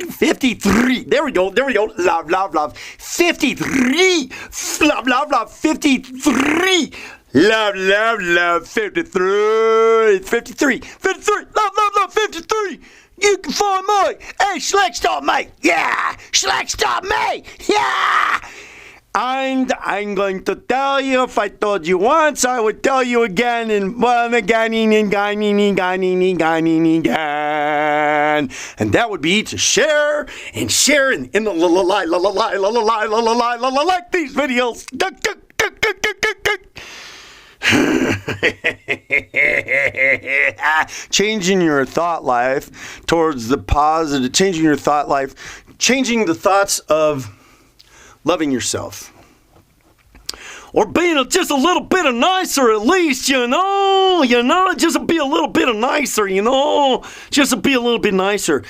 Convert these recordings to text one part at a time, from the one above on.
53. There we go. Love, love, love. 53. Love, love, love. 53. Love, love, love. 53. 53. 53. Love, love, love. 53. You can find me. Hey, Schleck.me. Yeah. Schleck.me. Yeah. And I'm going to tell you, if I told you once, I would tell you again, and again. And that would be to share and share in the like these videos. Changing your thought life towards the positive, changing your thought life, changing the thoughts of loving yourself. Or being just a little bit nicer at least, just be a little bit nicer, just to be a little bit nicer.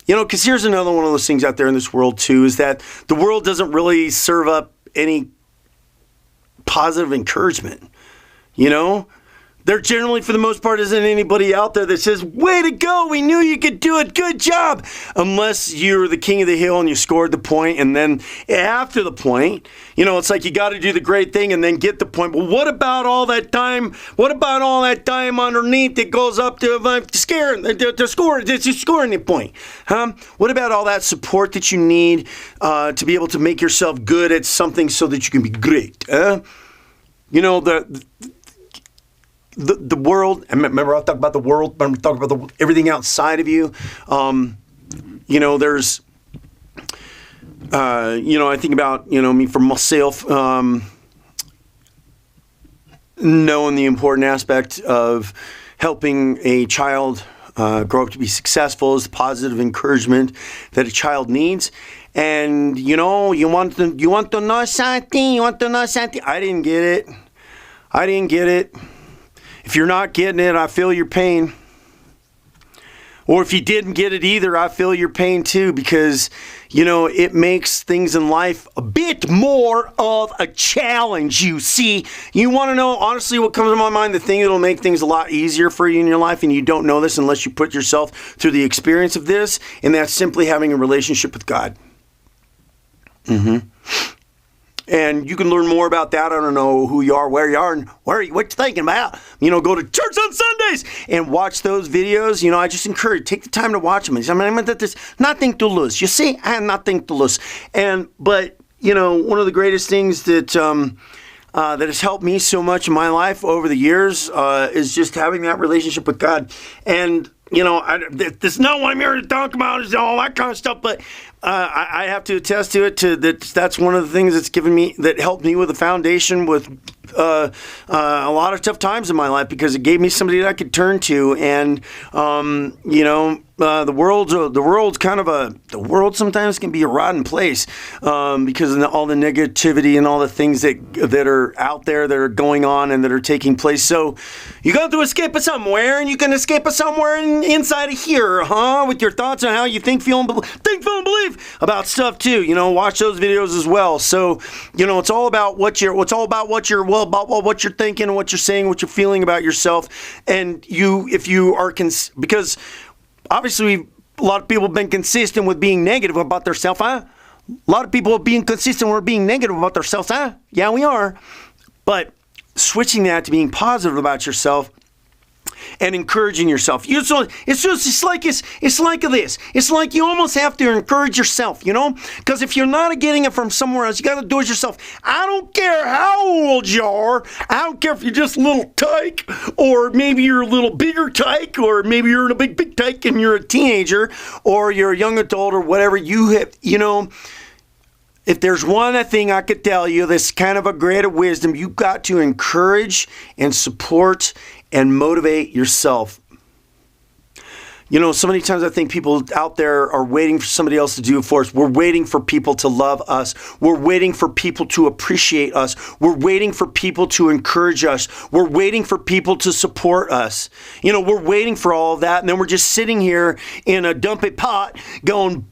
Because here's another one of those things out there in this world too, is that the world doesn't really serve up any positive encouragement, There generally, for the most part, isn't anybody out there that says, way to go, we knew you could do it, good job. Unless you're the king of the hill and you scored the point, and then after the point, it's like you got to do the great thing and then get the point. But what about all that time? What about all that time underneath that goes up to scoring the point? Huh? What about all that support that you need to be able to make yourself good at something so that you can be great? The world, and remember I talked about the world, remember talking about everything outside of you. There's, I think about, me for myself, knowing the important aspect of helping a child grow up to be successful is the positive encouragement that a child needs. And, you want to know something, I didn't get it. If you're not getting it, I feel your pain. Or if you didn't get it either, I feel your pain too, because, it makes things in life a bit more of a challenge, you see. You want to know, honestly, what comes to my mind, the thing that'll make things a lot easier for you in your life, and you don't know this unless you put yourself through the experience of this, and that's simply having a relationship with God. And you can learn more about that. I don't know who you are, where you are, and what you're thinking about. Go to church on Sundays and watch those videos. I just encourage, take the time to watch them. There's nothing to lose. You see, I have nothing to lose. But one of the greatest things that that has helped me so much in my life over the years is just having that relationship with God. And this is not what I'm here to talk about, is all that kind of stuff, but I have to attest to it. That's one of the things that helped me with the foundation with a lot of tough times in my life, because it gave me somebody that I could turn to. And the world sometimes can be a rotten place because of all the negativity and all the things that are out there that are going on and that are taking place. So you got to escape it somewhere, and you can escape it somewhere inside of here, with your thoughts on how you think, feel, and believe about stuff too. Watch those videos as well. So it's all about what you're thinking, and what you're saying, what you're feeling about yourself, and because obviously a lot of people have been consistent with being negative about themselves, huh? A lot of people are being consistent with being negative about themselves, huh? Yeah, we are. But switching that to being positive about yourself and encouraging yourself. It's like this. It's like you almost have to encourage yourself, because if you're not getting it from somewhere else, you got to do it yourself. I don't care how old you are. I don't care if you're just a little tyke, or maybe you're a little bigger tyke, or maybe you're in a big tyke and you're a teenager, or you're a young adult, or whatever you have, If there's one thing I could tell you, this kind of a grade of wisdom, you've got to encourage and support and motivate yourself. So many times I think people out there are waiting for somebody else to do it for us. We're waiting for people to love us. We're waiting for people to appreciate us. We're waiting for people to encourage us. We're waiting for people to support us. We're waiting for all of that, and then we're just sitting here in a dumpy pot going,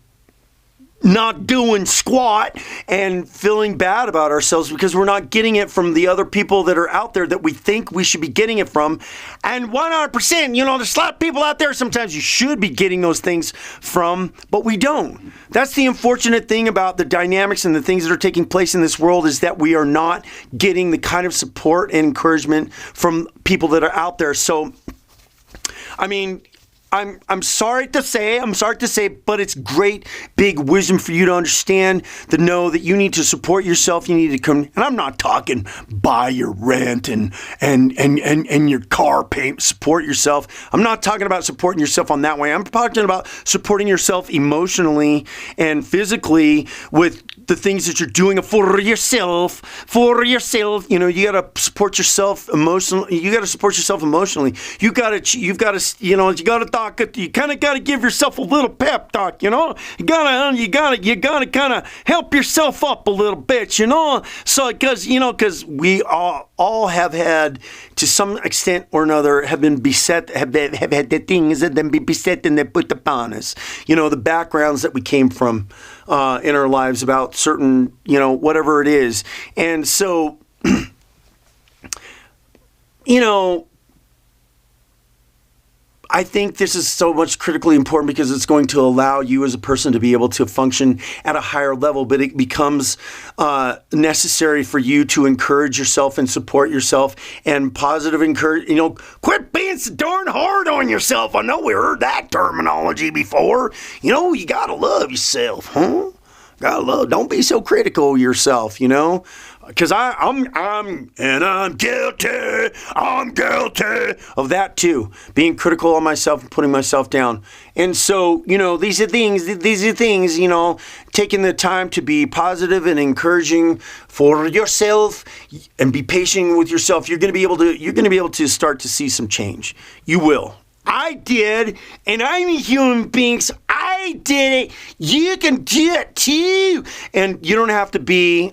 not doing squat and feeling bad about ourselves because we're not getting it from the other people that are out there that we think we should be getting it from. And 100%, there's a lot of people out there sometimes you should be getting those things from, but we don't. That's the unfortunate thing about the dynamics and the things that are taking place in this world, is that we are not getting the kind of support and encouragement from people that are out there. So, I mean, I'm sorry to say, but it's great big wisdom for you to understand, to know that you need to support yourself. You need to come, and I'm not talking buy your rent and your car payment, support yourself. I'm not talking about supporting yourself on that way. I'm talking about supporting yourself emotionally and physically with the things that you're doing for yourself. You got to support yourself emotionally. You kind of got to give yourself a little pep talk, You got to kind of help yourself up a little bit, So because we all have had, to some extent or another, have been beset, have had the things that then be beset and they put upon us. The backgrounds that we came from in our lives about certain, whatever it is. And so, I think this is so much critically important because it's going to allow you as a person to be able to function at a higher level, but it becomes necessary for you to encourage yourself and support yourself and positive encourage, quit being so darn hard on yourself. I know we heard that terminology before. You got to love yourself, huh? Don't be so critical of yourself, because I'm guilty of that too, being critical of myself and putting myself down. And so, these are things, taking the time to be positive and encouraging for yourself and be patient with yourself. You're going to be able to start to see some change. You will. I did, and I'm a human being, so I did it. You can do it too. And you don't have to be,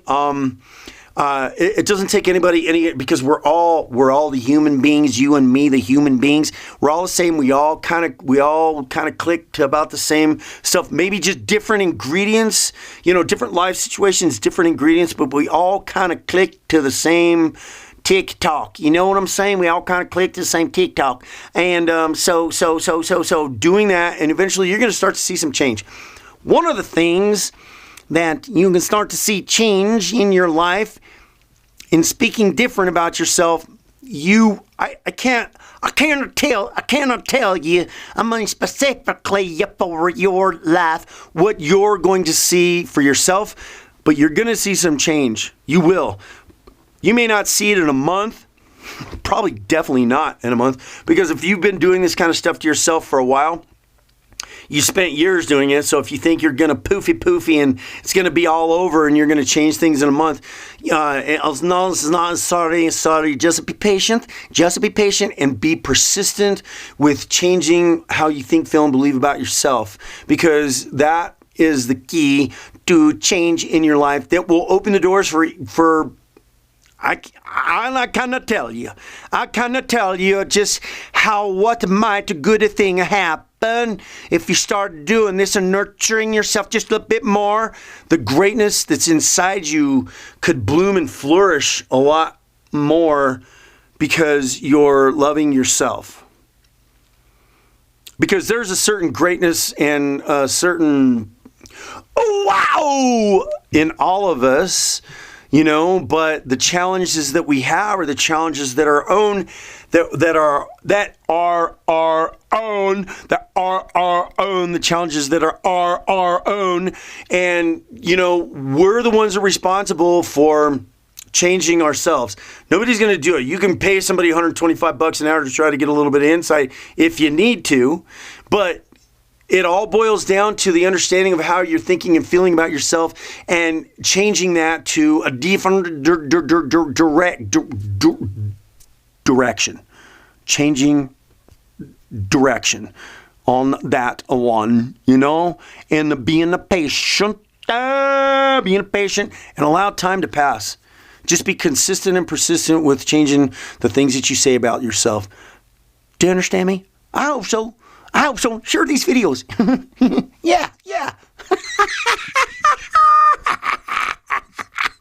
it doesn't take anybody, because we're all the human beings, you and me, the human beings. We're all the same. We all kind of click to about the same stuff, maybe just different ingredients, different life situations, different ingredients, but we all kind of click to the same TikTok. You know what I'm saying? We all kind of click to the same TikTok. And so doing that, and eventually you're going to start to see some change. One of the things that you can start to see change in your life in speaking different about yourself, I cannot tell you, I mean specifically for your life, what you're going to see for yourself, but you're going to see some change. You will. You may not see it in a month, probably definitely not in a month, because if you've been doing this kind of stuff to yourself for a while, you spent years doing it. So if you think you're going to poofy and it's going to be all over and you're going to change things in a month, sorry, just be patient and be persistent with changing how you think, feel, and believe about yourself, because that is the key to change in your life that will open the doors for I cannot tell you just what might good thing happen if you start doing this and nurturing yourself just a little bit more. The greatness that's inside you could bloom and flourish a lot more because you're loving yourself. Because there's a certain greatness and a certain wow in all of us. But the challenges that we have are the challenges that are our own, the challenges that are our own. And, we're the ones that are responsible for changing ourselves. Nobody's going to do it. You can pay somebody $125 an hour to try to get a little bit of insight if you need to, but it all boils down to the understanding of how you're thinking and feeling about yourself and changing that to a different direction. Changing direction on that one, and being patient and allow time to pass. Just be consistent and persistent with changing the things that you say about yourself. Do you understand me? I hope so. Share these videos. Yeah.